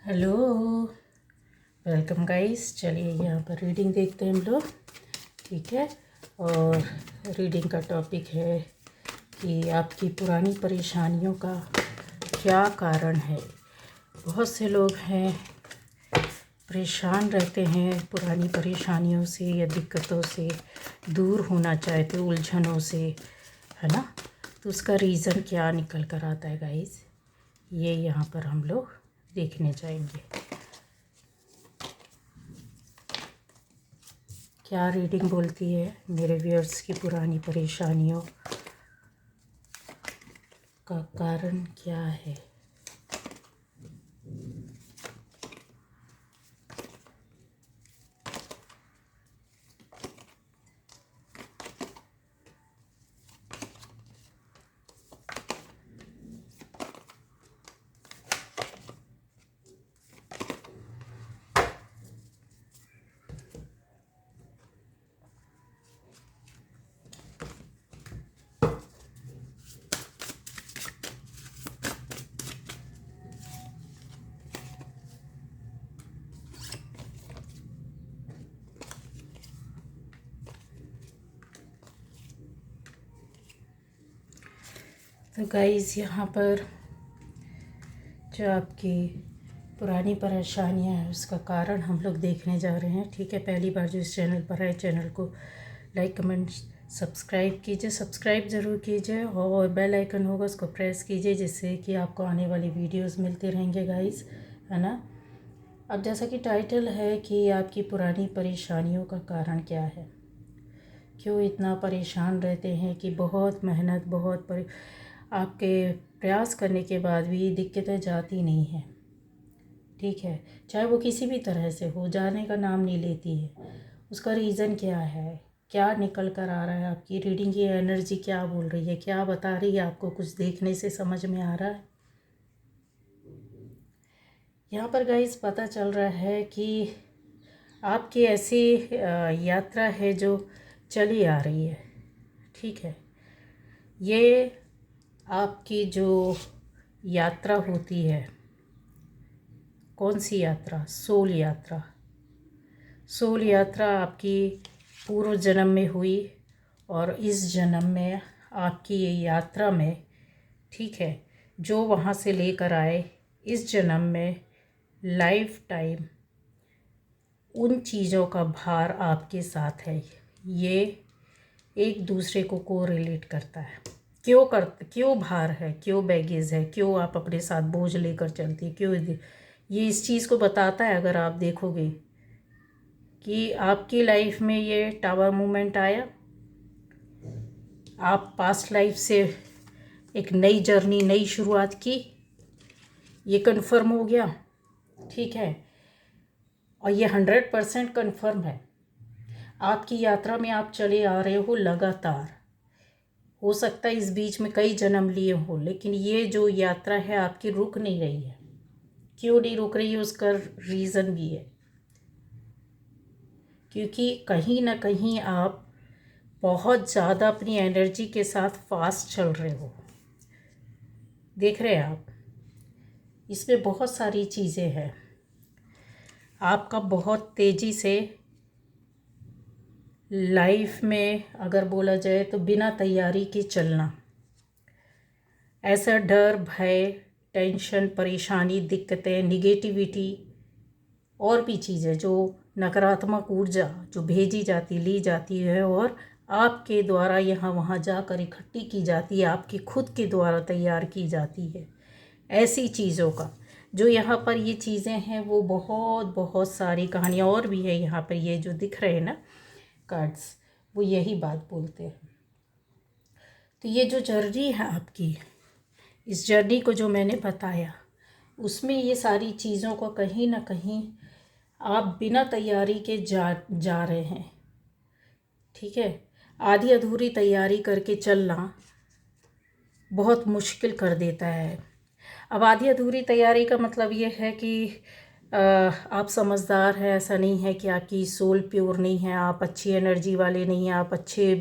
Hello, welcome guys. चलिए यहाँ पर रीडिंग देखते हैं हम लोग। ठीक है। और रीडिंग का टॉपिक है कि आपकी पुरानी परेशानियों का क्या कारण है। बहुत से लोग हैं परेशान रहते हैं पुरानी परेशानियों से या दिक्कतों से दूर होना चाहते, उलझनों से, है ना। तो उसका रीज़न क्या निकल कर आता है गाइस, ये यहाँ पर हम लोग देखने जाएंगे। क्या रीडिंग बोलती है मेरे व्यूअर्स की पुरानी परेशानियों का कारण क्या है। तो गाइस यहाँ पर जो आपकी पुरानी परेशानियाँ हैं उसका कारण हम लोग देखने जा रहे हैं। ठीक है। पहली बार जो इस चैनल पर है, चैनल को लाइक कमेंट सब्सक्राइब कीजिए, सब्सक्राइब ज़रूर कीजिए और बेल आइकन होगा उसको प्रेस कीजिए, जिससे कि आपको आने वाली वीडियोस मिलते रहेंगे गाइस, है ना। अब जैसा कि टाइटल है कि आपकी पुरानी परेशानियों का कारण क्या है, क्यों इतना परेशान रहते हैं कि बहुत मेहनत आपके प्रयास करने के बाद भी दिक्कतें जाती नहीं हैं। ठीक है। चाहे वो किसी भी तरह से हो, जाने का नाम नहीं लेती है। उसका रीज़न क्या है, क्या निकल कर आ रहा है, आपकी रीडिंग की एनर्जी क्या बोल रही है, क्या बता रही है आपको, कुछ देखने से समझ में आ रहा है। यहाँ पर गाइस पता चल रहा है कि आपकी ऐसी यात्रा है जो चली आ रही है। ठीक है। ये आपकी जो यात्रा होती है, कौन सी यात्रा, सोल यात्रा। सोल यात्रा आपकी पूर्व जन्म में हुई और इस जन्म में आपकी ये यात्रा में, ठीक है, जो वहाँ से लेकर आए इस जन्म में लाइफ टाइम उन चीज़ों का भार आपके साथ है। ये एक दूसरे को कोरिलेट करता है। क्यों भार है, क्यों बैगेज है, क्यों आप अपने साथ बोझ लेकर चलती, क्यों ये इस चीज़ को बताता है। अगर आप देखोगे कि आपकी लाइफ में ये टावर मूवमेंट आया, आप पास्ट लाइफ से एक नई जर्नी, नई शुरुआत की, ये कन्फर्म हो गया। ठीक है। और ये 100% कन्फर्म है। आपकी यात्रा में आप चले आ रहे हो लगातार। हो सकता है इस बीच में कई जन्म लिए हो, लेकिन ये जो यात्रा है आपकी रुक नहीं रही है। क्यों नहीं रुक रही है, उसका रीज़न भी है। क्योंकि कहीं ना कहीं आप बहुत ज़्यादा अपनी एनर्जी के साथ फास्ट चल रहे हो। देख रहे हैं आप, इसमें बहुत सारी चीज़ें हैं। आपका बहुत तेज़ी से लाइफ में अगर बोला जाए तो बिना तैयारी के चलना, ऐसा डर, भय, टेंशन, परेशानी, दिक्कतें, निगेटिविटी और भी चीज़ें, जो नकारात्मक ऊर्जा जो भेजी जाती, ली जाती है और आपके द्वारा यहाँ वहाँ जाकर इकट्ठी की जाती है, आपकी खुद के द्वारा तैयार की जाती है, ऐसी चीज़ों का जो यहाँ पर ये चीज़ें हैं वो बहुत बहुत सारी कहानियाँ और भी है। यहाँ पर ये जो दिख रहे हैं ना कार्ड्स, वो यही बात बोलते हैं। तो ये जो जर्नी है आपकी, इस जर्नी को जो मैंने बताया, उसमें ये सारी चीज़ों को कहीं ना कहीं आप बिना तैयारी के जा रहे हैं। ठीक है। आधी अधूरी तैयारी करके चलना बहुत मुश्किल कर देता है। अब आधी अधूरी तैयारी का मतलब ये है कि आप समझदार हैं, ऐसा नहीं है कि आपकी सोल प्योर नहीं है, आप अच्छी एनर्जी वाले नहीं हैं, आप अच्छे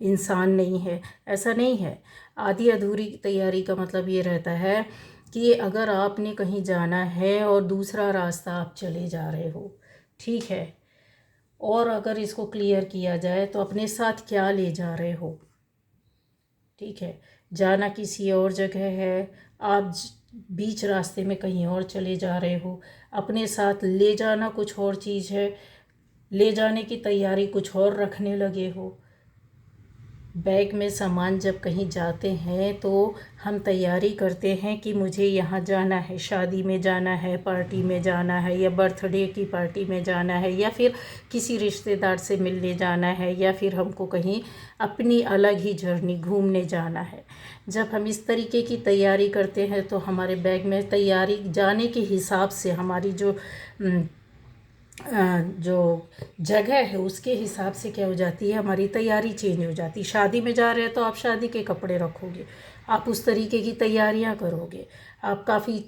इंसान नहीं हैं, ऐसा नहीं है। आधी अधूरी तैयारी का मतलब ये रहता है कि अगर आपने कहीं जाना है और दूसरा रास्ता आप चले जा रहे हो, ठीक है, और अगर इसको क्लियर किया जाए तो अपने साथ क्या ले जा रहे हो, ठीक है। जाना किसी और जगह है, आप बीच रास्ते में कहीं और चले जा रहे हो, अपने साथ ले जाना कुछ और चीज़ है, ले जाने की तैयारी कुछ और रखने लगे हो। बैग में सामान जब कहीं जाते हैं तो हम तैयारी करते हैं कि मुझे यहाँ जाना है, शादी में जाना है, पार्टी में जाना है, या बर्थडे की पार्टी में जाना है, या फिर किसी रिश्तेदार से मिलने जाना है, या फिर हमको कहीं अपनी अलग ही जर्नी घूमने जाना है। जब हम इस तरीके की तैयारी करते हैं तो हमारे बैग में तैयारी जाने के हिसाब से हमारी जो जगह है उसके हिसाब से क्या हो जाती है, हमारी तैयारी चेंज हो जाती है। शादी में जा रहे हैं तो आप शादी के कपड़े रखोगे, आप उस तरीके की तैयारियां करोगे, आप काफ़ी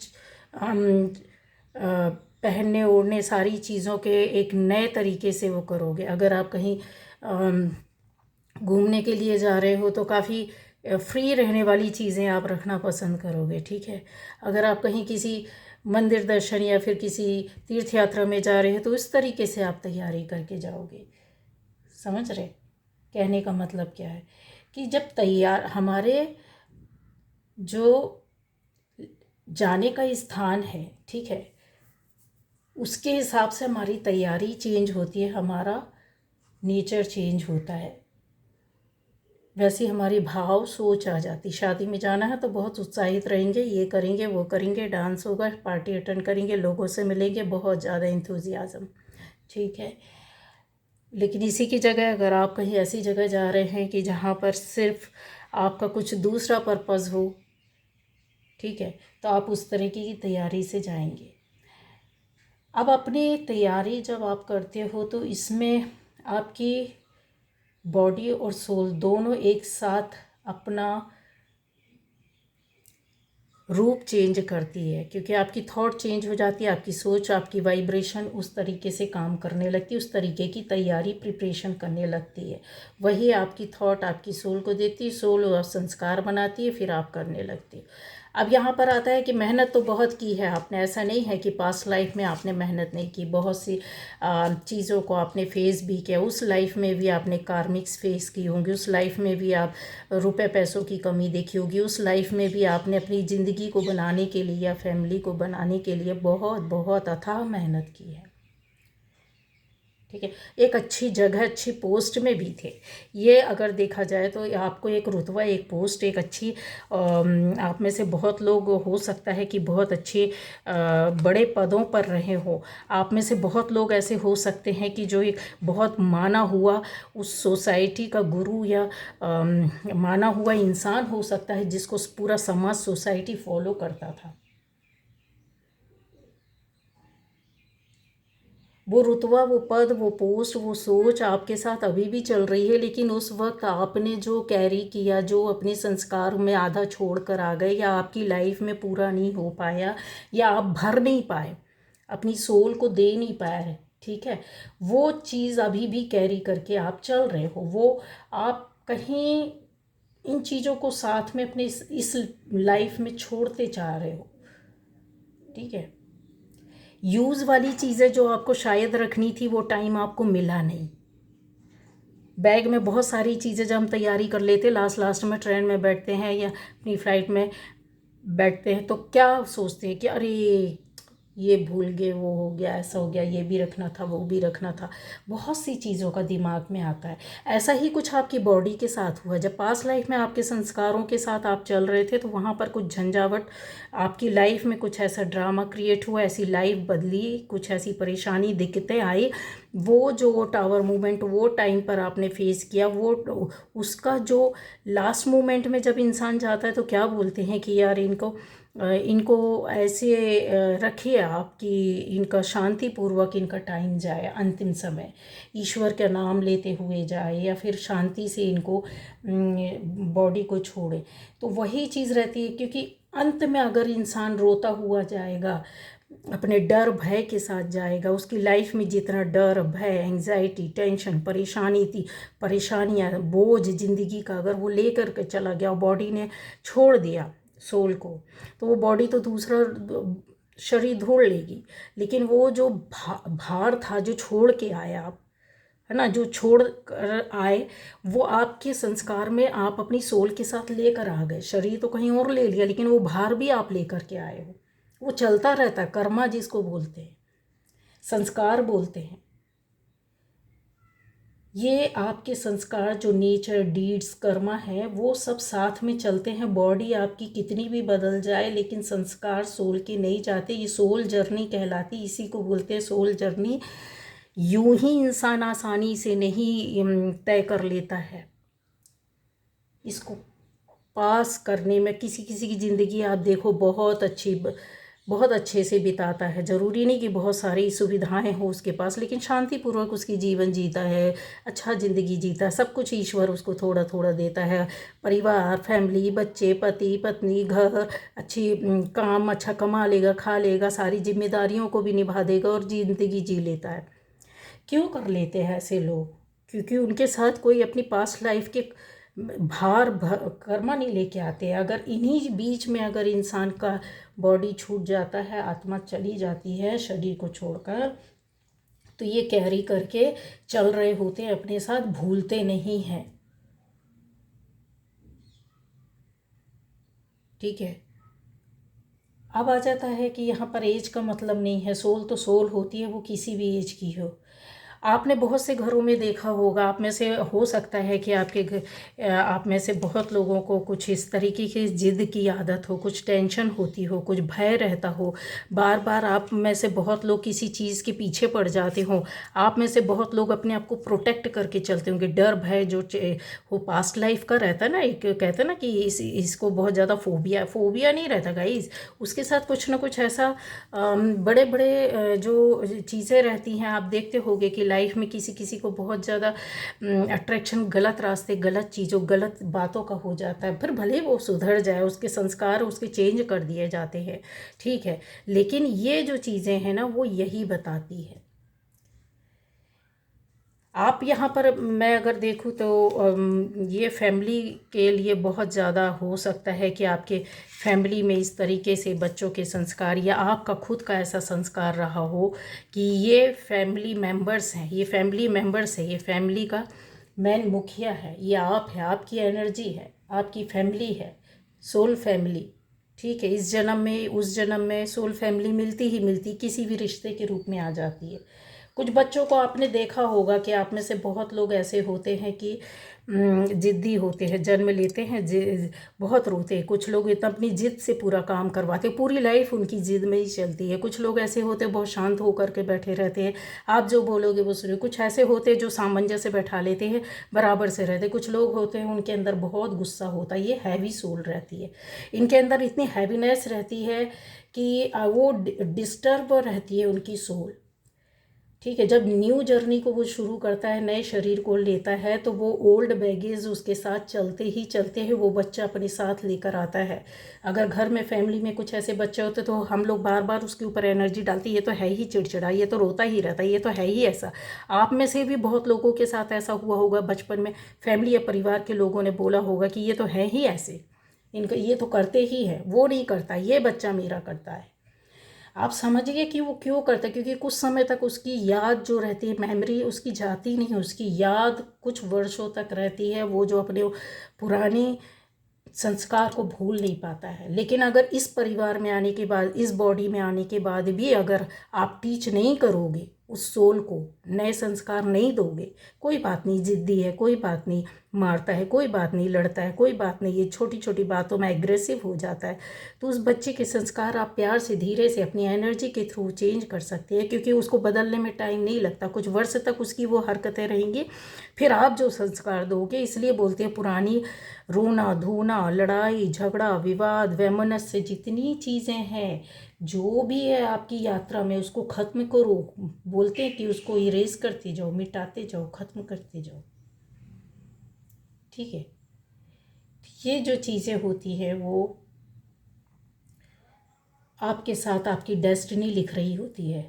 पहनने ओढ़ने सारी चीज़ों के एक नए तरीके से वो करोगे। अगर आप कहीं घूमने के लिए जा रहे हो तो काफ़ी फ्री रहने वाली चीज़ें आप रखना पसंद करोगे, ठीक है। अगर आप कहीं किसी मंदिर दर्शन या फिर किसी तीर्थ यात्रा में जा रहे हैं तो इस तरीके से आप तैयारी करके जाओगे। समझ रहे कहने का मतलब क्या है, कि जब तैयार हमारे जो जाने का स्थान है, ठीक है, उसके हिसाब से हमारी तैयारी चेंज होती है, हमारा नेचर चेंज होता है, वैसी हमारी भाव सोच आ जाती। शादी में जाना है तो बहुत उत्साहित रहेंगे, ये करेंगे वो करेंगे, डांस होगा, पार्टी अटेंड करेंगे, लोगों से मिलेंगे, बहुत ज़्यादा इंथुजियाज़म, ठीक है। लेकिन इसी की जगह अगर आप कहीं ऐसी जगह जा रहे हैं कि जहाँ पर सिर्फ आपका कुछ दूसरा पर्पज़ हो, ठीक है, तो आप उस तरीके की तैयारी से जाएंगे। अब अपनी तैयारी जब आप करते हो तो इसमें आपकी बॉडी और सोल दोनों एक साथ अपना रूप चेंज करती है, क्योंकि आपकी थॉट चेंज हो जाती है, आपकी सोच, आपकी वाइब्रेशन उस तरीके से काम करने लगती है, उस तरीके की तैयारी प्रिपरेशन करने लगती है। वही आपकी थॉट आपकी सोल को देती है, सोल और संस्कार बनाती है, फिर आप करने लगती है। अब यहाँ पर आता है कि मेहनत तो बहुत की है आपने, ऐसा नहीं है कि पास्ट लाइफ में आपने मेहनत नहीं की, बहुत सी चीज़ों को आपने फेस भी किया, उस लाइफ में भी आपने कार्मिक्स फेस की होंगी, उस लाइफ में भी आप रुपए पैसों की कमी देखी होगी, उस लाइफ में भी आपने अपनी ज़िंदगी को बनाने के लिए या फैमिली को बनाने के लिए बहुत बहुत अथाह मेहनत की है, ठीक है। एक अच्छी जगह, अच्छी पोस्ट में भी थे। ये अगर देखा जाए तो आपको एक रुतबा, एक पोस्ट, एक अच्छी आप में से बहुत लोग हो सकता है कि बहुत अच्छे बड़े पदों पर रहे हो। आप में से बहुत लोग ऐसे हो सकते हैं कि जो एक बहुत माना हुआ उस सोसाइटी का गुरु या माना हुआ इंसान हो सकता है, जिसको पूरा समाज, सोसाइटी फॉलो करता था। वो रुतबा, वो पद, वो पोस्ट, वो सोच आपके साथ अभी भी चल रही है, लेकिन उस वक्त आपने जो कैरी किया, जो अपने संस्कार में आधा छोड़ कर आ गए, या आपकी लाइफ में पूरा नहीं हो पाया, या आप भर नहीं पाए, अपनी सोल को दे नहीं पाए, ठीक है, वो चीज़ अभी भी कैरी करके आप चल रहे हो। वो आप कहीं इन चीज़ों को साथ में अपने इस लाइफ में छोड़ते जा रहे हो, ठीक है। यूज़ वाली चीज़ें जो आपको शायद रखनी थी, वो टाइम आपको मिला नहीं। बैग में बहुत सारी चीज़ें जब हम तैयारी कर लेते, लास्ट में ट्रेन में बैठते हैं या अपनी फ़्लाइट में बैठते हैं, तो क्या सोचते हैं कि अरे ये भूल गए, वो हो गया, ऐसा हो गया, ये भी रखना था, वो भी रखना था। बहुत सी चीज़ों का दिमाग में आता है। ऐसा ही कुछ आपकी बॉडी के साथ हुआ। जब पास्ट लाइफ में आपके संस्कारों के साथ आप चल रहे थे तो वहाँ पर कुछ झंझावट, आपकी लाइफ में कुछ ऐसा ड्रामा क्रिएट हुआ, ऐसी लाइफ बदली, कुछ ऐसी परेशानी, दिक्कतें आई। वो जो टावर मूवमेंट वो टाइम पर आपने फेस किया, वो उसका जो लास्ट मोमेंट में जब इंसान जाता है तो क्या बोलते हैं कि यार इनको ऐसे रखिए आप कि इनका शांतिपूर्वक इनका टाइम जाए, अंतिम समय ईश्वर का नाम लेते हुए जाए, या फिर शांति से इनको बॉडी को छोड़े। तो वही चीज़ रहती है, क्योंकि अंत में अगर इंसान रोता हुआ जाएगा, अपने डर भय के साथ जाएगा, उसकी लाइफ में जितना डर भय, एंग्जाइटी, टेंशन, परेशानी थी, परेशानियाँ, बोझ ज़िंदगी का अगर वो लेकर के चला गया, बॉडी ने छोड़ दिया, सोल को, तो वो बॉडी तो दूसरा शरीर ढूंढ लेगी, लेकिन वो जो भार था जो छोड़ के आए आप, है ना, जो छोड़ कर आए, वो आपके संस्कार में आप अपनी सोल के साथ लेकर आ गए। शरीर तो कहीं और ले लिया, लेकिन वो भार भी आप लेकर के आए हो। वो चलता रहता है, कर्मा जिसको बोलते हैं, संस्कार बोलते हैं। ये आपके संस्कार जो नेचर, डीड्स, कर्मा है, वो सब साथ में चलते हैं। बॉडी आपकी कितनी भी बदल जाए, लेकिन संस्कार सोल के नहीं जाते। ये सोल जर्नी कहलाती, इसी को बोलते हैं सोल जर्नी। यूं ही इंसान आसानी से नहीं तय कर लेता है। इसको पास करने में किसी किसी की ज़िंदगी आप देखो बहुत अच्छे से बिताता है। ज़रूरी नहीं कि बहुत सारी सुविधाएं हो उसके पास, लेकिन शांतिपूर्वक उसकी जीवन जीता है, अच्छा ज़िंदगी जीता है। सब कुछ ईश्वर उसको थोड़ा थोड़ा देता है। परिवार, फैमिली, बच्चे, पति पत्नी, घर, अच्छी काम अच्छा कमा लेगा, खा लेगा, सारी जिम्मेदारियों को भी निभा देगा और ज़िंदगी जी लेता है। क्यों कर लेते हैं ऐसे लोग? क्योंकि उनके साथ कोई अपनी पास्ट लाइफ के कर्मा नहीं लेके आते। अगर इन्हीं बीच में अगर इंसान का बॉडी छूट जाता है, आत्मा चली जाती है शरीर को छोड़कर, तो ये कैरी करके चल रहे होते हैं अपने साथ, भूलते नहीं हैं। ठीक है। अब आ जाता है कि यहाँ पर एज का मतलब नहीं है। सोल तो सोल होती है, वो किसी भी एज की हो। आपने बहुत से घरों में देखा होगा, आप में से हो सकता है कि आप में से बहुत लोगों को कुछ इस तरीके की जिद की आदत हो, कुछ टेंशन होती हो, कुछ भय रहता हो। बार बार आप में से बहुत लोग किसी चीज़ के पीछे पड़ जाते हो। आप में से बहुत लोग अपने आप को प्रोटेक्ट करके चलते होंगे। डर भय जो वो पास्ट लाइफ का रहता है ना, एक कहते हैं ना कि इसको बहुत ज़्यादा फोबिया नहीं रहता गाइस। उसके साथ कुछ ना कुछ ऐसा बड़े बड़े जो चीज़ें रहती हैं। आप देखते होंगे कि लाइफ में किसी किसी को बहुत ज़्यादा अट्रैक्शन गलत रास्ते, गलत चीज़ों, गलत बातों का हो जाता है। फिर भले वो सुधर जाए, उसके संस्कार उसके चेंज कर दिए जाते हैं, ठीक है, लेकिन ये जो चीज़ें हैं ना, वो यही बताती है। आप यहाँ पर मैं अगर देखूँ तो ये फैमिली के लिए बहुत ज़्यादा हो सकता है कि आपके फैमिली में इस तरीके से बच्चों के संस्कार, या आपका खुद का ऐसा संस्कार रहा हो कि ये फैमिली मेंबर्स हैं, ये फैमिली मेंबर्स है, ये फैमिली का मेन मुखिया है, ये आप है, आपकी एनर्जी है, आपकी फैमिली है, सोल फैमिली। ठीक है, इस जन्म में उस जन्म में सोल फैमिली मिलती ही मिलती, किसी भी रिश्ते के रूप में आ जाती है। कुछ बच्चों को आपने देखा होगा कि आप में से बहुत लोग ऐसे होते हैं कि ज़िद्दी होते हैं, जन्म लेते हैं बहुत रोते हैं। कुछ लोग इतना अपनी ज़िद से पूरा काम करवाते हैं, पूरी लाइफ उनकी ज़िद में ही चलती है। कुछ लोग ऐसे होते हैं बहुत शांत होकर के बैठे रहते हैं, आप जो बोलोगे वो सुनिए। कुछ ऐसे होते हैं जो सामंजस्य से बैठा लेते हैं, बराबर से रहते हैं। कुछ लोग होते हैं उनके अंदर बहुत गुस्सा होता है, ये हैवी सोल रहती है। इनके अंदर इतनी हैवीनेस रहती है कि वो डिस्टर्ब रहती है उनकी सोल। ठीक है, जब न्यू जर्नी को वो शुरू करता है, नए शरीर को लेता है, तो वो ओल्ड बैगेज उसके साथ चलते हैं वो बच्चा अपने साथ लेकर आता है। अगर घर में फैमिली में कुछ ऐसे बच्चे होते तो हम लोग बार बार उसके ऊपर एनर्जी डालती, ये तो है ही चिड़चिड़ा, ये तो रोता ही रहता है, ये तो है ही ऐसा। आप में से भी बहुत लोगों के साथ ऐसा हुआ होगा बचपन में, फैमिली या परिवार के लोगों ने बोला होगा कि ये तो है ही ऐसे, इनका ये तो करते ही है, वो नहीं करता, ये बच्चा मेरा करता है। आप समझिए कि वो क्यों करता है, क्योंकि कुछ समय तक उसकी याद जो रहती है, मेमोरी उसकी जाती नहीं, उसकी याद कुछ वर्षों तक रहती है। वो जो अपने पुरानी संस्कार को भूल नहीं पाता है। लेकिन अगर इस परिवार में आने के बाद, इस बॉडी में आने के बाद भी अगर आप टीच नहीं करोगे उस सोल को, नए संस्कार नहीं दोगे, कोई बात नहीं, जिद्दी है, कोई बात नहीं, मारता है, कोई बात नहीं, लड़ता है, कोई बात नहीं, ये छोटी छोटी बातों में एग्रेसिव हो जाता है, तो उस बच्चे के संस्कार आप प्यार से धीरे से अपनी एनर्जी के थ्रू चेंज कर सकते हैं। क्योंकि उसको बदलने में टाइम नहीं लगता, कुछ वर्ष तक उसकी वो हरकतें रहेंगी, फिर आप जो संस्कार दोगे। इसलिए बोलते हैं पुरानी रोना धोना, लड़ाई झगड़ा, विवाद, वैमनस्य, जितनी चीज़ें हैं, जो भी है आपकी यात्रा में, उसको ख़त्म करो। बोलते हैं कि उसको इरेज करते जाओ, मिटाते जाओ, ख़त्म करते जाओ। ठीक है, ये जो चीज़ें होती हैं वो आपके साथ आपकी डेस्टिनी लिख रही होती है।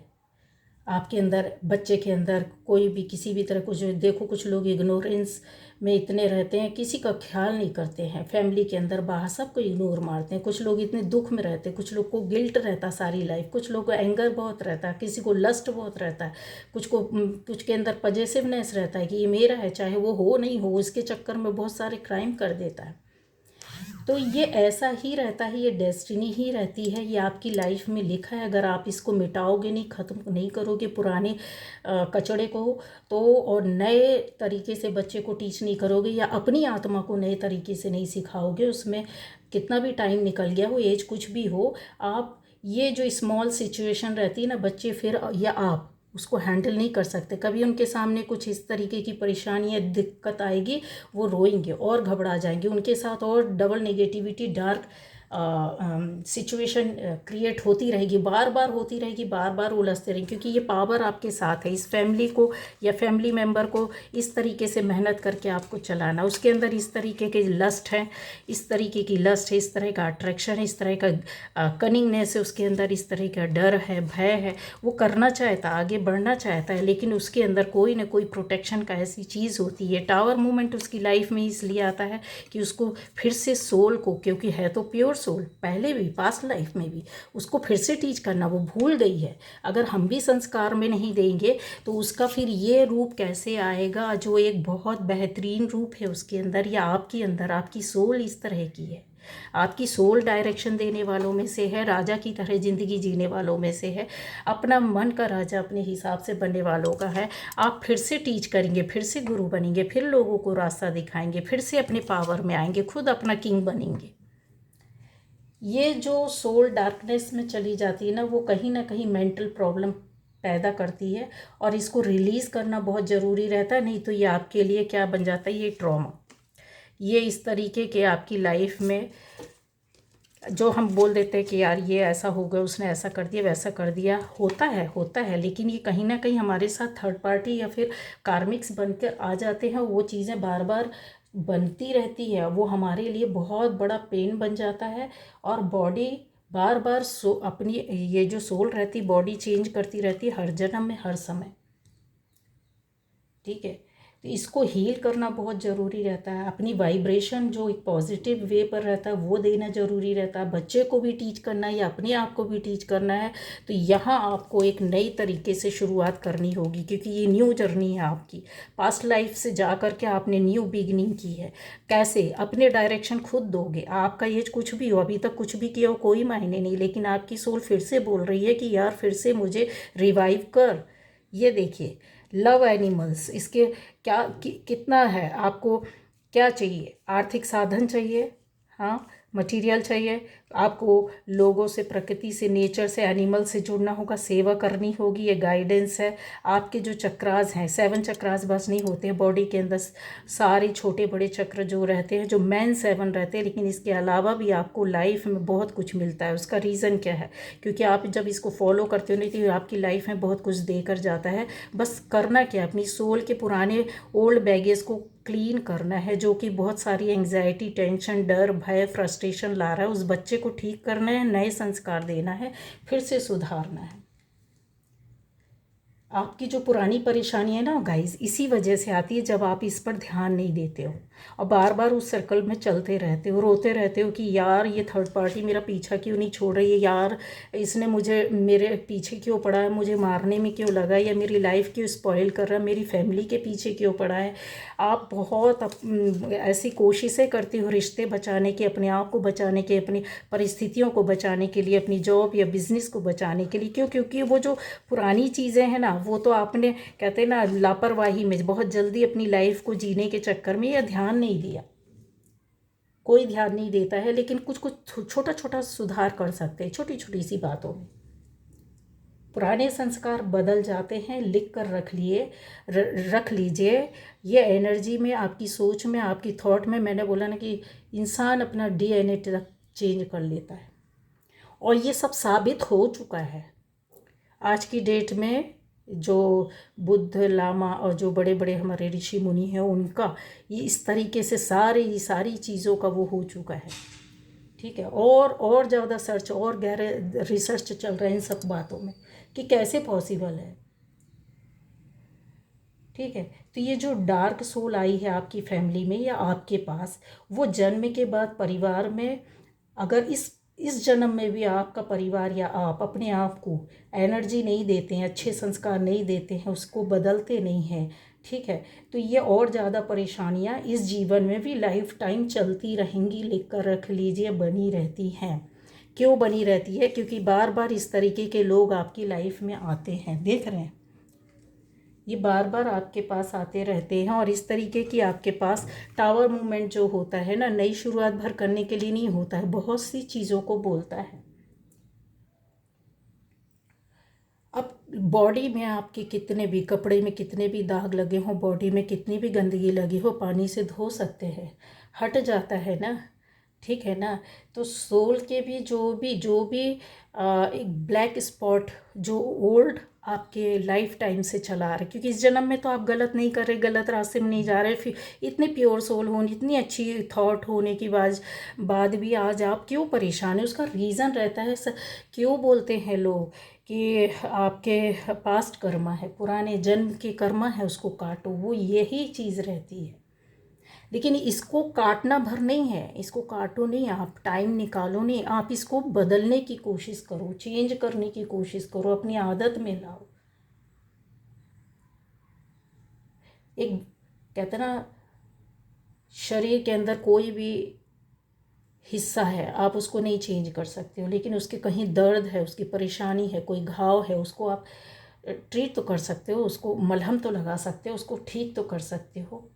आपके अंदर, बच्चे के अंदर कोई भी किसी भी तरह कुछ देखो, कुछ लोग इग्नोरेंस में इतने रहते हैं, किसी का ख्याल नहीं करते हैं, फैमिली के अंदर बाहर सबको इग्नोर मारते हैं। कुछ लोग इतने दुख में रहते हैं, कुछ लोग को गिल्ट रहता सारी लाइफ, कुछ लोग को एंगर बहुत रहता है, किसी को लस्ट बहुत रहता है, कुछ के अंदर पजेसिवनेस रहता है कि ये मेरा है, चाहे वो हो नहीं हो, इसके चक्कर में बहुत सारे क्राइम कर देता है। तो ये ऐसा ही रहता है, ये डेस्टिनी ही रहती है, ये आपकी लाइफ में लिखा है। अगर आप इसको मिटाओगे नहीं, ख़त्म नहीं करोगे पुराने कचड़े को, तो और नए तरीके से बच्चे को टीच नहीं करोगे, या अपनी आत्मा को नए तरीके से नहीं सिखाओगे, उसमें कितना भी टाइम निकल गया हो, एज कुछ भी हो, आप ये जो स्मॉल सिचुएशन रहती है ना, बच्चे फिर या आप उसको हैंडल नहीं कर सकते। कभी उनके सामने कुछ इस तरीके की परेशानी या दिक्कत आएगी, वो रोएंगे और घबरा जाएंगे, उनके साथ और double negativity, dark situation create होती रहेगी, बार बार होती रहेगी, बार बार उलझते रहेंगे, क्योंकि ये पावर आपके साथ है। इस फैमिली को या फैमिली मेम्बर को इस तरीके से मेहनत करके आपको चलाना, उसके अंदर इस तरीके के लस्ट है, इस तरीके की लस्ट है, इस तरह का अट्रैक्शन है, इस तरह का कनिंगनेस है, उसके अंदर इस तरह का डर है, भय है, वो करना चाहता है, आगे बढ़ना चाहता है, लेकिन उसके अंदर कोई ना कोई प्रोटेक्शन का ऐसी चीज़ होती है। टावर मूवमेंट उसकी लाइफ में इसलिए आता है कि उसको फिर से सोल को, क्योंकि है तो प्योर सोल, पहले भी पास्ट लाइफ में भी, उसको फिर से टीच करना, वो भूल गई है। अगर हम भी संस्कार में नहीं देंगे तो उसका फिर ये रूप कैसे आएगा, जो एक बहुत बेहतरीन रूप है उसके अंदर या आपके अंदर। आपकी सोल इस तरह की है, आपकी सोल डायरेक्शन देने वालों में से है, राजा की तरह ज़िंदगी जीने वालों में से है, अपना मन का राजा अपने हिसाब से बनने वालों का है। आप फिर से टीच करेंगे, फिर से गुरु बनेंगे, फिर लोगों को रास्ता दिखाएंगे, फिर से अपने पावर में आएंगे, खुद अपना किंग बनेंगे। ये जो सोल डार्कनेस में चली जाती है ना, वो कहीं ना कहीं मेंटल प्रॉब्लम पैदा करती है, और इसको रिलीज़ करना बहुत ज़रूरी रहता है, नहीं तो ये आपके लिए क्या बन जाता है, ये ट्रॉमा, ये इस तरीके के आपकी लाइफ में जो हम बोल देते हैं कि यार ये ऐसा हो गया, उसने ऐसा कर दिया, वैसा कर दिया, होता है, लेकिन ये कहीं ना कहीं हमारे साथ थर्ड पार्टी या फिर कार्मिक्स बनकर आ जाते हैं। वो चीज़ें बार बार बनती रहती है, वो हमारे लिए बहुत बड़ा पेन बन जाता है, और बॉडी बार बार अपनी ये जो सोल रहती, बॉडी चेंज करती रहती है हर जन्म में, हर समय। ठीक है, तो इसको हील करना बहुत ज़रूरी रहता है। अपनी वाइब्रेशन जो एक पॉजिटिव वे पर रहता है वो देना ज़रूरी रहता है। बच्चे को भी टीच करना है या अपने आप को भी टीच करना है, तो यहाँ आपको एक नई तरीके से शुरुआत करनी होगी, क्योंकि ये न्यू जर्नी है आपकी। पास्ट लाइफ से जा कर के आपने न्यू बिगनिंग की है। कैसे? अपने डायरेक्शन खुद दोगे। आपका एज कुछ भी हो, अभी तक कुछ भी किया हो, कोई मायने नहीं, लेकिन आपकी सोल फिर से बोल रही है कि यार फिर से मुझे रिवाइव कर। ये देखिए, लव एनिमल्स, इसके कितना है आपको, क्या चाहिए? आर्थिक साधन चाहिए, हाँ, मटेरियल चाहिए, आपको लोगों से, प्रकृति से, नेचर से, एनिमल से जुड़ना होगा, सेवा करनी होगी, ये गाइडेंस है। आपके जो चक्रास हैं, 7 चक्रास बस नहीं होते हैं बॉडी के अंदर, सारे छोटे बड़े चक्र जो रहते हैं, जो मेन 7 रहते हैं, लेकिन इसके अलावा भी आपको लाइफ में बहुत कुछ मिलता है। उसका रीज़न क्या है? क्योंकि आप जब इसको फॉलो करते हो नहीं तो आपकी लाइफ में बहुत कुछ देकर जाता है। बस करना क्या, अपनी सोल के पुराने ओल्ड बैगेज को क्लीन करना है, जो कि बहुत सारी एंग्जाइटी, टेंशन, डर, भय, फ्रस्ट्रेशन ला रहा है। उस बच्चे को ठीक करना है, नए संस्कार देना है, फिर से सुधारना है। आपकी जो पुरानी परेशानी है ना गाइस, इसी वजह से आती है जब आप इस पर ध्यान नहीं देते हो और बार बार उस सर्कल में चलते रहते हो, रोते रहते हो कि यार ये थर्ड पार्टी मेरा पीछा क्यों नहीं छोड़ रही है, यार इसने मुझे मेरे पीछे क्यों पड़ा है, मुझे मारने में क्यों लगा है, या मेरी लाइफ क्यों स्पॉइल कर रहा है, मेरी फैमिली के पीछे क्यों पड़ा है। आप बहुत ऐसी कोशिशें करती हो रिश्ते बचाने की, अपने आप को बचाने के, अपनी परिस्थितियों को बचाने के लिए, अपनी जॉब या बिजनेस को बचाने के लिए। क्यों? क्योंकि वो जो पुरानी चीज़ें हैं ना, वो तो आपने, कहते हैं ना, लापरवाही में बहुत जल्दी अपनी लाइफ को जीने के चक्कर में या ध्यान नहीं दिया। कोई ध्यान नहीं देता है, लेकिन कुछ कुछ छोटा छोटा सुधार कर सकते हैं छोटी छोटी सी बातों में। पुराने संस्कार बदल जाते हैं, लिख कर रख लीजिए। ये एनर्जी में, आपकी सोच में, आपकी थॉट में, मैंने बोला ना कि इंसान अपना DNA तक चेंज कर लेता है, और ये सब साबित हो चुका है। आज की डेट में जो बुद्ध, लामा और जो बड़े बड़े हमारे ऋषि मुनि हैं, उनका ये इस तरीके से सारी चीज़ों का वो हो चुका है। ठीक है, और ज़्यादा सर्च और गहरे रिसर्च चल रहे हैं इन सब बातों में कि कैसे पॉसिबल है। ठीक है। तो ये जो डार्क सोल आई है आपकी फैमिली में या आपके पास, वो जन्म के बाद परिवार में, अगर इस जन्म में भी आपका परिवार या आप अपने आप को एनर्जी नहीं देते हैं, अच्छे संस्कार नहीं देते हैं, उसको बदलते नहीं हैं, ठीक है, तो ये और ज़्यादा परेशानियां इस जीवन में भी लाइफ टाइम चलती रहेंगी, लिख कर रख लीजिए, बनी रहती हैं। क्यों बनी रहती है? क्योंकि बार बार इस तरीके के लोग आपकी लाइफ में आते हैं, देख रहे हैं, ये बार बार आपके पास आते रहते हैं। और इस तरीके की आपके पास टावर मूवमेंट जो होता है ना, नई शुरुआत भर करने के लिए नहीं होता है, बहुत सी चीज़ों को बोलता है। अब बॉडी में आपके कितने भी कपड़े में कितने भी दाग लगे हों, बॉडी में कितनी भी गंदगी लगी हो, पानी से धो सकते हैं, हट जाता है ना, ठीक है ना। तो सोल के भी जो भी एक ब्लैक स्पॉट जो ओल्ड आपके लाइफ टाइम से चला रहे, क्योंकि इस जन्म में तो आप गलत नहीं कर रहे, गलत रास्ते में नहीं जा रहे, फिर इतने प्योर सोल होने, इतनी अच्छी थॉट होने की बाद भी आज आप क्यों परेशान है, उसका रीज़न रहता है। क्यों बोलते हैं लोग कि आपके पास्ट कर्मा है, पुराने जन्म के कर्मा है, उसको काटो, वो यही चीज़ रहती है। लेकिन इसको काटना भर नहीं है, इसको काटो नहीं, आप टाइम निकालो नहीं, आप इसको बदलने की कोशिश करो, चेंज करने की कोशिश करो, अपनी आदत में लाओ। एक कहते ना, शरीर के अंदर कोई भी हिस्सा है आप उसको नहीं चेंज कर सकते हो, लेकिन उसके कहीं दर्द है, उसकी परेशानी है, कोई घाव है, उसको आप ट्रीट तो कर सकते हो, उसको मलहम तो लगा सकते हो, उसको ठीक तो कर सकते हो।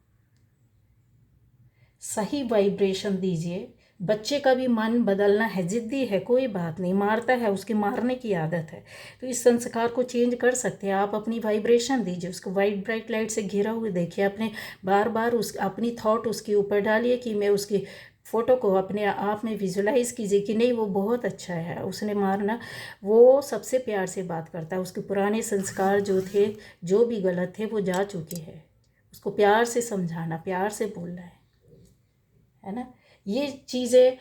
सही वाइब्रेशन दीजिए। बच्चे का भी मन बदलना है, ज़िद्दी है, कोई बात नहीं, मारता है, उसकी मारने की आदत है, तो इस संस्कार को चेंज कर सकते हैं आप। अपनी वाइब्रेशन दीजिए, उसको वाइट ब्राइट लाइट से घिरा हुए देखिए, अपने बार बार अपनी थॉट उसके ऊपर डालिए कि मैं उसकी फ़ोटो को अपने आप में विजुलाइज कीजिए कि नहीं वो बहुत अच्छा है, उसने मारना, वो सबसे प्यार से बात करता है, उसके पुराने संस्कार जो थे, जो भी गलत थे, वो जा चुके हैं, उसको प्यार से समझाना, प्यार से बोलना है ना। ये चीज़ें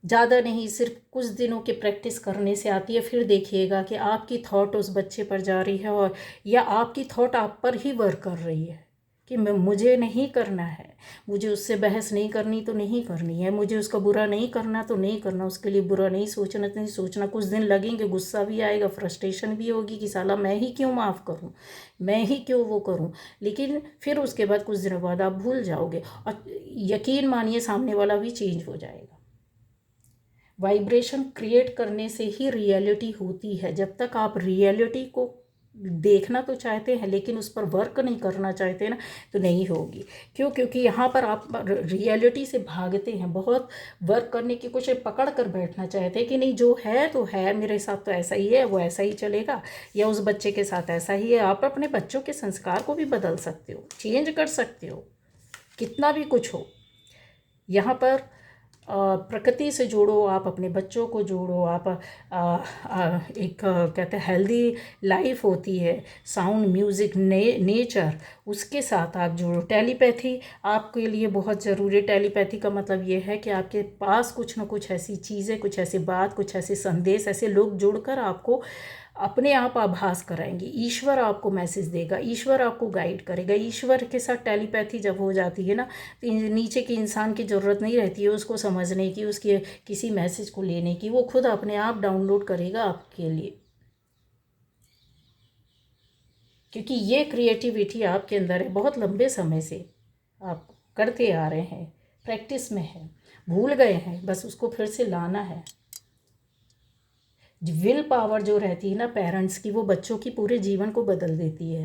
ज़्यादा नहीं, सिर्फ कुछ दिनों के प्रैक्टिस करने से आती है। फिर देखिएगा कि आपकी थॉट उस बच्चे पर जा रही है, और या आपकी थॉट आप पर ही वर्क कर रही है कि मुझे नहीं करना है, मुझे उससे बहस नहीं करनी तो नहीं करनी है, मुझे उसका बुरा नहीं करना तो नहीं करना, उसके लिए बुरा नहीं सोचना। कुछ दिन लगेंगे, गुस्सा भी आएगा, फ्रस्ट्रेशन भी होगी कि साला मैं ही क्यों माफ़ करूं, मैं ही क्यों वो करूं, लेकिन फिर उसके बाद कुछ दिनों बाद आप भूल जाओगे, और यकीन मानिए सामने वाला भी चेंज हो जाएगा। वाइब्रेशन क्रिएट करने से ही रियलिटी होती है। जब तक आप रियलिटी को देखना तो चाहते हैं लेकिन उस पर वर्क नहीं करना चाहते ना, तो नहीं होगी। क्यों? क्योंकि यहाँ पर आप रियलिटी से भागते हैं, बहुत वर्क करने की कोशिश, पकड़ कर बैठना चाहते हैं कि नहीं जो है तो है, मेरे साथ तो ऐसा ही है, वो ऐसा ही चलेगा, या उस बच्चे के साथ ऐसा ही है। आप अपने बच्चों के संस्कार को भी बदल सकते हो, चेंज कर सकते हो, कितना भी कुछ हो। यहाँ पर प्रकृति से जोड़ो, आप अपने बच्चों को जोड़ो, आप एक कहते हैं हेल्दी लाइफ होती है, साउंड म्यूज़िक, नेचर, उसके साथ आप जोड़ो। टेलीपैथी आपके लिए बहुत ज़रूरी है। टेलीपैथी का मतलब ये है कि आपके पास कुछ ना कुछ ऐसी चीज़ें, कुछ ऐसी बात, कुछ ऐसे संदेश, ऐसे लोग जुड़कर आपको अपने आप आभास कराएंगे। ईश्वर आपको मैसेज देगा, ईश्वर आपको गाइड करेगा। ईश्वर के साथ टेलीपैथी जब हो जाती है ना, तो नीचे के इंसान की ज़रूरत नहीं रहती है उसको समझने की, उसके किसी मैसेज को लेने की, वो खुद अपने आप डाउनलोड करेगा आपके लिए, क्योंकि ये क्रिएटिविटी आपके अंदर है, बहुत लंबे समय से आप करते आ रहे हैं, प्रैक्टिस में है, भूल गए हैं, बस उसको फिर से लाना है। विल पावर जो रहती है ना पेरेंट्स की, वो बच्चों की पूरे जीवन को बदल देती है।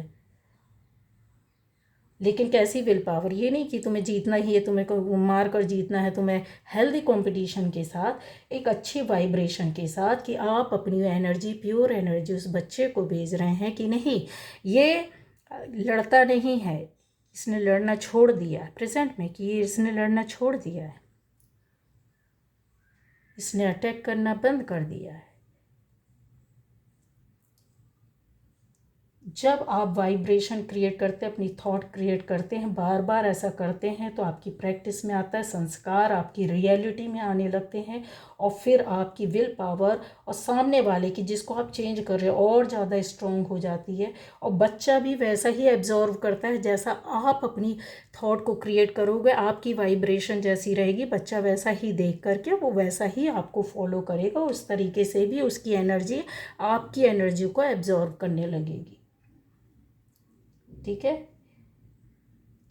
लेकिन कैसी विल पावर? ये नहीं कि तुम्हें जीतना ही है, तुम्हें को मार कर जीतना है, तुम्हें हेल्दी कंपटीशन के साथ, एक अच्छी वाइब्रेशन के साथ, कि आप अपनी एनर्जी, प्योर एनर्जी उस बच्चे को भेज रहे हैं कि नहीं ये लड़ता नहीं है, इसने लड़ना छोड़ दिया है, प्रेजेंट में कि इसने लड़ना छोड़ दिया है, इसने अटैक करना बंद कर दिया है। जब आप वाइब्रेशन क्रिएट करते हैं, अपनी थॉट क्रिएट करते हैं, बार बार ऐसा करते हैं, तो आपकी प्रैक्टिस में आता है, संस्कार आपकी रियलिटी में आने लगते हैं, और फिर आपकी विल पावर और सामने वाले की, जिसको आप चेंज कर रहे हो, और ज़्यादा स्ट्रॉन्ग हो जाती है। और बच्चा भी वैसा ही एब्जॉर्व करता है, जैसा आप अपनी थॉट को क्रिएट करोगे, आपकी वाइब्रेशन जैसी रहेगी, बच्चा वैसा ही देख करके वो वैसा ही आपको फॉलो करेगा। उस तरीके से भी उसकी एनर्जी आपकी एनर्जी को एब्जॉर्व करने लगेगी। ठीक है,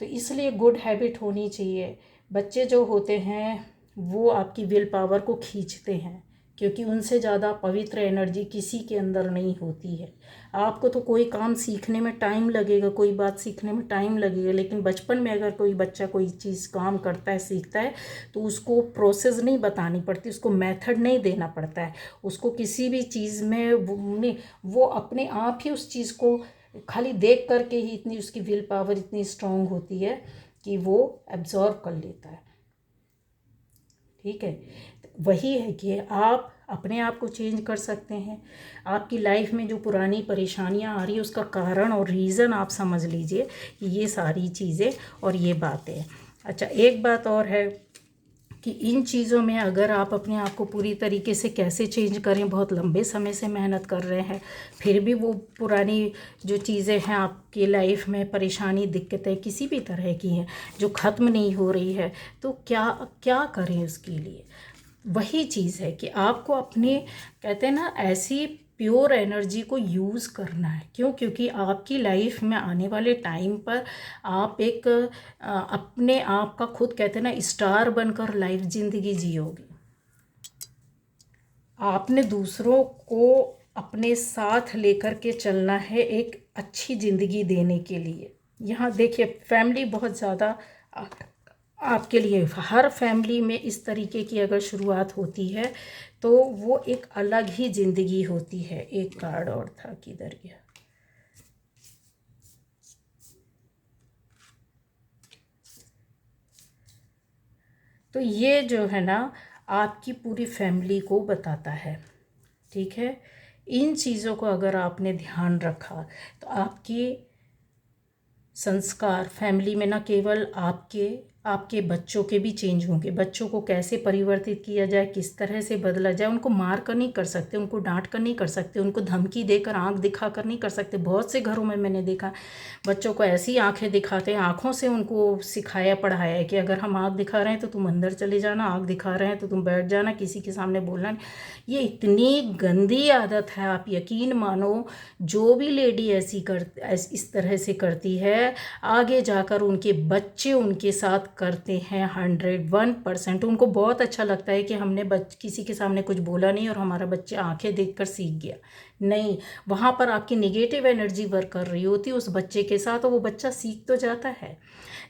तो इसलिए गुड हैबिट होनी चाहिए। बच्चे जो होते हैं वो आपकी विल पावर को खींचते हैं, क्योंकि उनसे ज़्यादा पवित्र एनर्जी किसी के अंदर नहीं होती है। आपको तो कोई काम सीखने में टाइम लगेगा, कोई बात सीखने में टाइम लगेगा, लेकिन बचपन में अगर कोई बच्चा कोई चीज़ काम करता है, सीखता है, तो उसको प्रोसेस नहीं बतानी पड़ती, उसको मेथड नहीं देना पड़ता है। उसको किसी भी चीज़ में वो अपने आप ही उस चीज़ को खाली देख करके ही इतनी उसकी विल पावर इतनी स्ट्रांग होती है कि वो एब्जॉर्व कर लेता है। ठीक है, वही है कि आप अपने आप को चेंज कर सकते हैं। आपकी लाइफ में जो पुरानी परेशानियां आ रही है, उसका कारण और रीज़न आप समझ लीजिए कि ये सारी चीज़ें और ये बातें। अच्छा, एक बात और है कि इन चीज़ों में अगर आप अपने आप को पूरी तरीके से कैसे चेंज करें, बहुत लंबे समय से मेहनत कर रहे हैं, फिर भी वो पुरानी जो चीज़ें हैं आपकी लाइफ में, परेशानी दिक्कतें किसी भी तरह की हैं जो ख़त्म नहीं हो रही है, तो क्या क्या करें उसके लिए। वही चीज़ है कि आपको अपने, कहते हैं ना, ऐसी प्योर एनर्जी को यूज़ करना है। क्यों? क्योंकि आपकी लाइफ में आने वाले टाइम पर आप एक अपने आप का, खुद कहते हैं ना, स्टार बनकर लाइफ ज़िंदगी जियोगे। आपने दूसरों को अपने साथ लेकर के चलना है एक अच्छी ज़िंदगी देने के लिए। यहाँ देखिए, फैमिली बहुत ज़्यादा आपके लिए, हर फैमिली में इस तरीके की अगर शुरुआत होती है तो वो एक अलग ही ज़िंदगी होती है। एक कार्ड और था, किधर गया? तो ये जो है ना, आपकी पूरी फैमिली को बताता है। ठीक है, इन चीज़ों को अगर आपने ध्यान रखा तो आपकी संस्कार फैमिली में न केवल आपके आपके बच्चों के भी चेंज होंगे। बच्चों को कैसे परिवर्तित किया जाए, किस तरह से बदला जाए। उनको मार कर नहीं कर सकते, उनको डांट कर नहीं कर सकते, उनको धमकी देकर, आंख दिखा कर नहीं कर सकते। बहुत से घरों में मैंने देखा बच्चों को ऐसी आंखें दिखाते हैं, आंखों से उनको सिखाया पढ़ाया है कि अगर हम आंख दिखा रहे हैं तो तुम अंदर चले जाना, आंख दिखा रहे हैं तो तुम बैठ जाना, किसी के सामने बोलना नहीं। ये इतनी गंदी आदत है, आप यकीन मानो, जो भी लेडी इस तरह से करती है, आगे जाकर उनके बच्चे उनके साथ करते हैं 101%। उनको बहुत अच्छा लगता है कि हमने किसी के सामने कुछ बोला नहीं और हमारा बच्चा आंखें देखकर सीख गया। नहीं, वहाँ पर आपकी निगेटिव एनर्जी वर्क कर रही होती है उस बच्चे के साथ, और वो बच्चा सीख तो जाता है,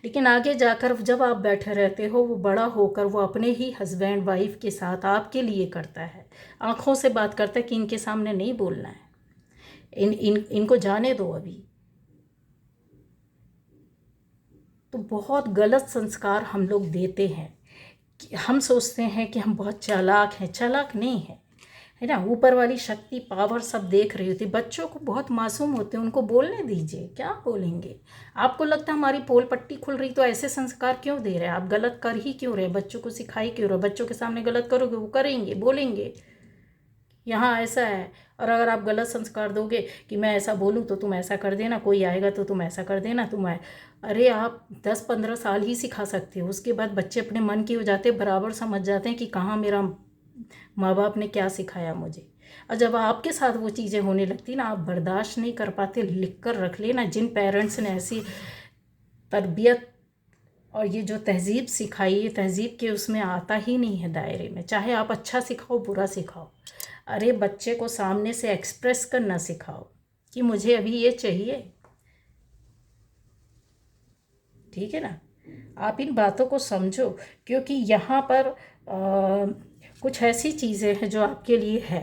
लेकिन आगे जाकर जब आप बैठे रहते हो, वो बड़ा होकर वो अपने ही हस्बैंड वाइफ के साथ आपके लिए करता है, आंखों से बात करता है कि इनके सामने नहीं बोलना है, इनको जाने दो अभी। तो बहुत गलत संस्कार हम लोग देते हैं कि हम सोचते हैं कि हम बहुत चालाक हैं। चालाक नहीं है ना, ऊपर वाली शक्ति, पावर सब देख रही होती। बच्चों को बहुत मासूम होते हैं, उनको बोलने दीजिए, क्या बोलेंगे। आपको लगता है हमारी पोल पट्टी खुल रही तो ऐसे संस्कार क्यों दे रहे हैं, आप गलत कर ही क्यों रहे, बच्चों को सिखाई क्यों रहे। बच्चों के सामने गलत करोगे, वो करेंगे, बोलेंगे यहाँ ऐसा है। और अगर आप गलत संस्कार दोगे कि मैं ऐसा बोलूँ तो तुम ऐसा कर देना, कोई आएगा तो तुम ऐसा कर देना, तुम आए, अरे आप 10-15 साल ही सिखा सकते हो, उसके बाद बच्चे अपने मन के हो जाते, बराबर समझ जाते हैं कि कहाँ मेरा माँ बाप ने क्या सिखाया मुझे। और जब आपके साथ वो चीज़ें होने लगती ना, आप बर्दाश्त नहीं कर पाते। लिख कर रख लेना, जिन पेरेंट्स ने ऐसी तरबियत और ये जो तहज़ीब सिखाई है, तहज़ीब के उसमें आता ही नहीं है दायरे में। चाहे आप अच्छा सिखाओ, बुरा सिखाओ, अरे बच्चे को सामने से एक्सप्रेस करना सिखाओ कि मुझे अभी ये चाहिए। ठीक है ना, आप इन बातों को समझो, क्योंकि यहाँ पर कुछ ऐसी चीज़ें हैं जो आपके लिए है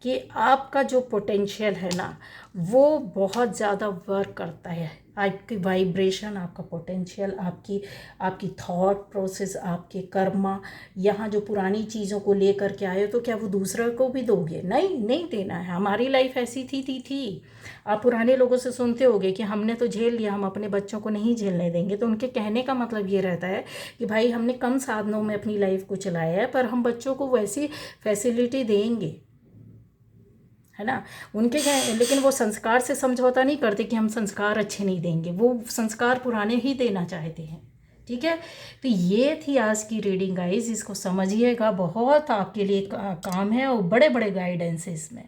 कि आपका जो पोटेंशियल है ना वो बहुत ज़्यादा वर्क करता है। आपकी वाइब्रेशन, आपका पोटेंशियल, आपकी आपकी थॉट प्रोसेस, आपके कर्मा, यहाँ जो पुरानी चीज़ों को लेकर के आए हो तो क्या वो दूसरा को भी दोगे? नहीं, नहीं देना है। हमारी लाइफ ऐसी थी। आप पुराने लोगों से सुनते होगे कि हमने तो झेल लिया, हम अपने बच्चों को नहीं झेलने देंगे। तो उनके कहने का मतलब ये रहता है कि भाई हमने कम साधनों में अपनी लाइफ को चलाया है, पर हम बच्चों को वैसी फैसिलिटी देंगे, है ना। उनके क्या, लेकिन वो संस्कार से समझौता नहीं करते कि हम संस्कार अच्छे नहीं देंगे, वो संस्कार पुराने ही देना चाहते हैं। ठीक है, तो ये थी आज की रीडिंग गाइस, इसको समझिएगा, बहुत आपके लिए काम है और बड़े बड़े गाइडेंस है इसमें।